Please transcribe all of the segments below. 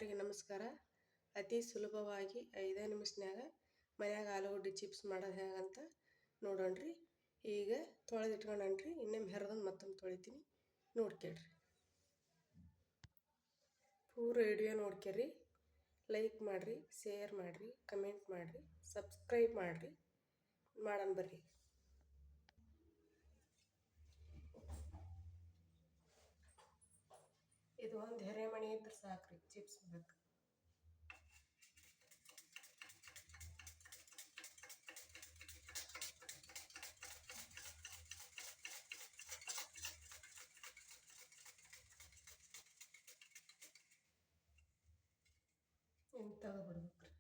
ಎಲ್ಲರಿಗೆ ನಮಸ್ಕಾರ. ಅತಿ ಸುಲಭವಾಗಿ 5 ನಿಮಿಷನ್ಯಾಗ ಮನ್ಯಾಗ ಆಲೂಗಡ್ಡೆ ಚಿಪ್ಸ್ ಮಾಡೋದು ಹೇಗಂತ ನೋಡೋಣ್ರಿ. ಈಗ ತೊಳೆದಿಟ್ಕೊಂಡ್ರಿ, ಇನ್ನೊಮ್ಮೆ ಹೆರದಂದು ಮತ್ತೊಮ್ಮೆ ತೊಳಿತೀನಿ, ನೋಡ್ಕೇಳ್ರಿ. ಪೂರ ವಿಡಿಯೋ ನೋಡ್ಕೇರಿ, ಲೈಕ್ ಮಾಡಿರಿ, ಶೇರ್ ಮಾಡಿರಿ, ಕಮೆಂಟ್ ಮಾಡಿರಿ, ಸಬ್ಸ್ಕ್ರೈಬ್ ಮಾಡಿರಿ. ಮಾಡೋಣ ಬರ್ರಿ. ಇದು ಒಂದು ಹೆರೆಮಣಿ ಇದ್ರೆ ಸಾಕ್ರಿ ಚಿಪ್ಸ್ ಬೇಕು. ಇನ್ನು ತೆಗೆದ್ಬಿಡ್ಬೇಕ್ರಿ.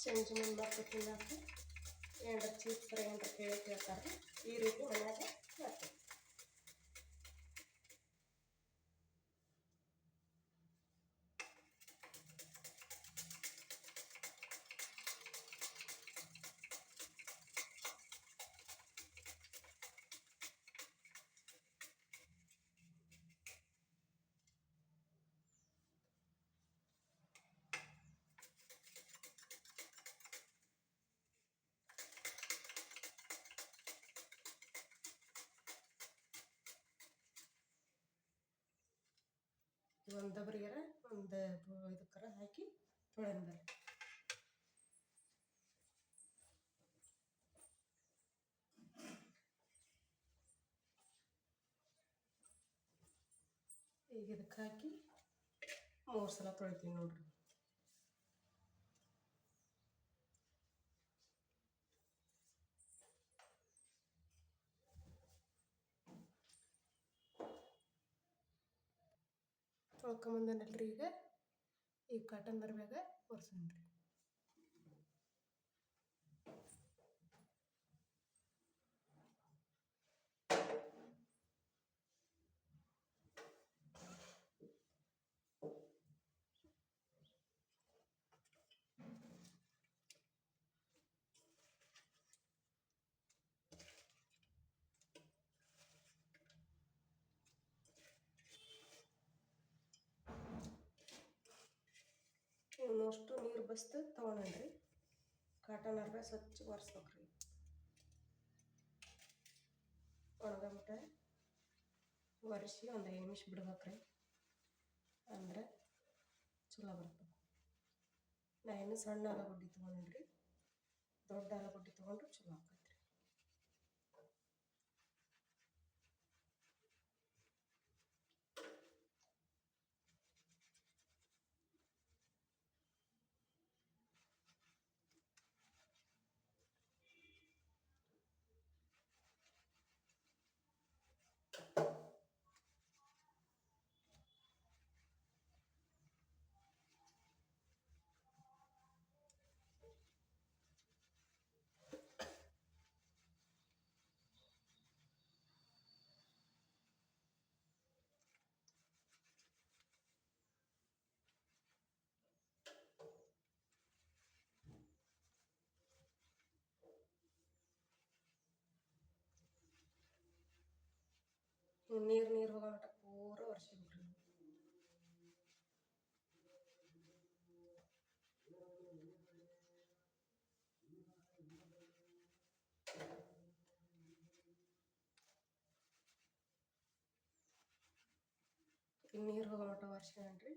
ಸಂಜೆ ಮುಂದೆ ಮತ್ತೆ ತಿನ್ನಕ್ಕೆ ಏನಾರ ಚಿಪ್ಸ್ ಏನಾರ ಕೇಳ್ತಾರೆ, ಈ ರೀತಿ ಮನ್ಯಾಗ ಮಾಡ್ತೀವಿ. ಒಂದು ದಬ್ರಿಗೆರ ಒಂದು ಇದಕ್ಕರ ಹಾಕಿ ತೊಳೆಯೋಣ ಬರ್ರಿ. ಈಗ ಇದಕ್ಕೆ ಹಾಕಿ 3 ಸಲ ತೊಳಿತೀನಿ ನೋಡ್ರಿ. ತೊಳ್ಕೊಂಬಂದನಲ್ರಿ. ಈಗ ಕಾಟನ್ ಬರ್ಮ್ಯಾಗ ಒರೆಸೋಣ್ರಿ. ಇನ್ನಷ್ಟು ನೀರು ಬಸ್ತು ತೊಗೊಳ್ರಿ. ಕಾಟನ್ ಅರ್ಬೆ ಸ್ವಚ್ಛ ಒರೆಸ್ಬೇಕ್ರಿ. ಒಣಗಬಿಟ್ಟ ಒರೆಸಿ ಒಂದು 5 ನಿಮಿಷ ಬಿಡ್ಬೇಕ್ರಿ, ಅಂದ್ರೆ ಚಲೋ ಬರ್ತದೆ. ನಾ ಇನ್ನೂ ಸಣ್ಣ ಆಲೂಗಡ್ಡೆ ತೊಗೊಂಡ್ರಿ, ದೊಡ್ಡ ಆಲೂಗಡ್ಡೆ ತೊಗೊಂಡ್ರೆ ಚಲೋ ಆಗ್ತೈತ್ರಿ. ನೀರು ಹೋಗೋ ಮಟ್ಟ ಪೂರ ಒರೆಸಿಬಿಡ್ರಿ. ನೀರು ಹೋಗೋ ಮಟ್ಟ ಒರೆಸ್ಕೊಂಡ್ರಿ,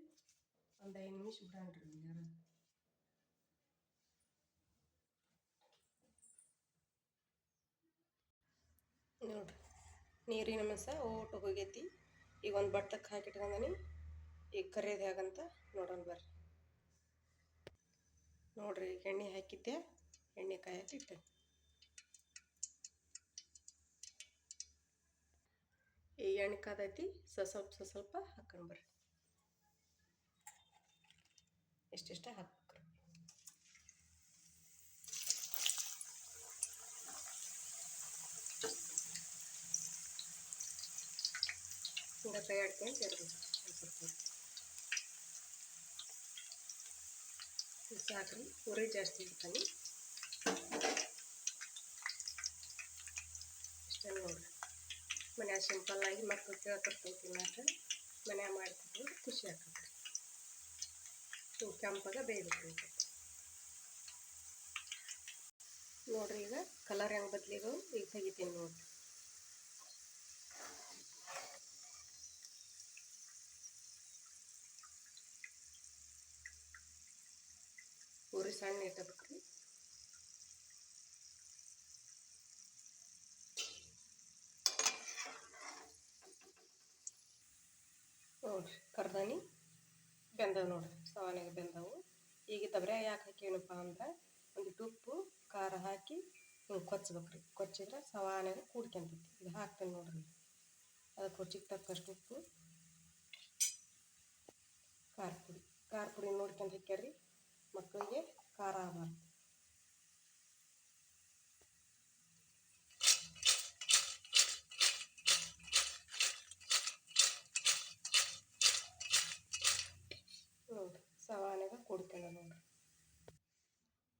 ಒಂದು 5 ನಿಮಿಷ ಬಿಡಣ್ರಿ. ನೀರು ನೋಡ್ರಿ, ನೀರಿನ ಅಂಶ ಓಟು ಹೋಗೈತಿ. ಈಗ ಒಂದು ಬಟ್ಟಕ್ಕೆ ಹಾಕಿಟ್ಕೊಂಡನಿ. ಈಗ ಕರಿಯೋದು ಹೇಗಂತ ನೋಡೋಣ ಬರ್ರಿ. ನೋಡ್ರಿ, ಈಗ ಎಣ್ಣೆ ಹಾಕಿದ್ದೆ, ಎಣ್ಣೆ ಕಾಯಕ್ಕೆ ಇಟ್ಟೆ. ಈಗ ಎಣ್ಣೆ ಕಾದೈತಿ, ಸ್ವಲ್ಪ ಹಾಕೊಂಡು ಬರ್ರಿ. ಎಷ್ಟೆಷ್ಟ ಹಾಕ್ರಿ. ಹಿಂಗೆ ಕೈ ಆಡ್ಕೊಂಡು ಇರಬೇಕು. ಸಾಕ್ರಿ, ಉರಿ ಜಾಸ್ತಿ ಇಡ್ತಾನೆ. ಇಷ್ಟೇ ನೋಡ್ರಿ. ಮನ್ಯಾಗ ಸಿಂಪಲ್ಲಾಗಿ ಮಕ್ಕಳು ಕೇಳ್ತಿರ್ತಾವೆ ತಿನ್ನಾಕ, ಮನ್ಯಾಗ ಮಾಡ್ತಿದ್ರು ಖುಷಿ ಆಗ್ತದೆ. ಇವು ಕೆಂಪಾಗ ಬೇಯಬೇಕು. ನೋಡ್ರಿ ಈಗ ಕಲರ್ ಹೆಂಗೆ ಬದಲಿಗೂ ಈಗ ತೆಗಿತೀನಿ ನೋಡ್ರಿ. ಉರಿ ಸಣ್ಣ ಇಟ್ಕೋಬೇಕ್ರಿ. ನೋಡ್ರಿ ಕರ್ದಾನಿ ಬೆಂದವು ನೋಡ್ರಿ, ಸವಾನಾಗ ಬೆಂದವು. ಈಗ ದಬ್ರೆ ಯಾಕೆ ಹಾಕೇನಪ್ಪ ಅಂದ್ರೆ ಒಂದಿಟ್ಟು ಉಪ್ಪು ಖಾರ ಹಾಕಿ ಹಿಂಗೆ ಕೊಚ್ಚಬೇಕ್ರಿ. ಕೊಚ್ಚಿದ್ರೆ ಸವಾನಾಗ ಕೂಡ್ಕೊಂತೈತಿ. ಇದು ಹಾಕ್ತೇನೆ ನೋಡ್ರಿ. ಅದಕ್ಕೆ ರುಚಿಗೆ ತಕ್ಕಷ್ಟು ಉಪ್ಪು, ಖಾರ ಪುಡಿ ನೋಡ್ಕೊಂಡು ಹಾಕ್ಯಾರ್ರಿ. ಮಕ್ಕಳಿಗೆ ಖಾರ ಆಗಬಾರ್ದು. ನೋಡ್ರಿ ಸವಾನಾಗ ಕೂಡ್ಕೊಂಡ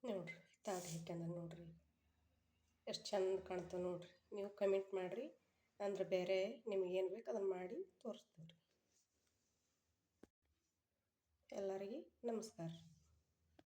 ನೋಡ್ರಿ ತಾಟ್ ಹಾಕ್ಯಂದ ನೋಡ್ರಿ. ಎಷ್ಟು ಚಂದ ಕಾಣ್ತಾವೆ ನೋಡ್ರಿ. ನೀವು ಕಮೆಂಟ್ ಮಾಡಿರಿ, ಅಂದ್ರೆ ಬೇರೆ ನಿಮ್ಗೆ ಏನು ಬೇಕು ಅದನ್ನು ಮಾಡಿ ತೋರಿಸ್ತೀವಿ. ಎಲ್ಲರಿಗೆ ನಮಸ್ಕಾರ.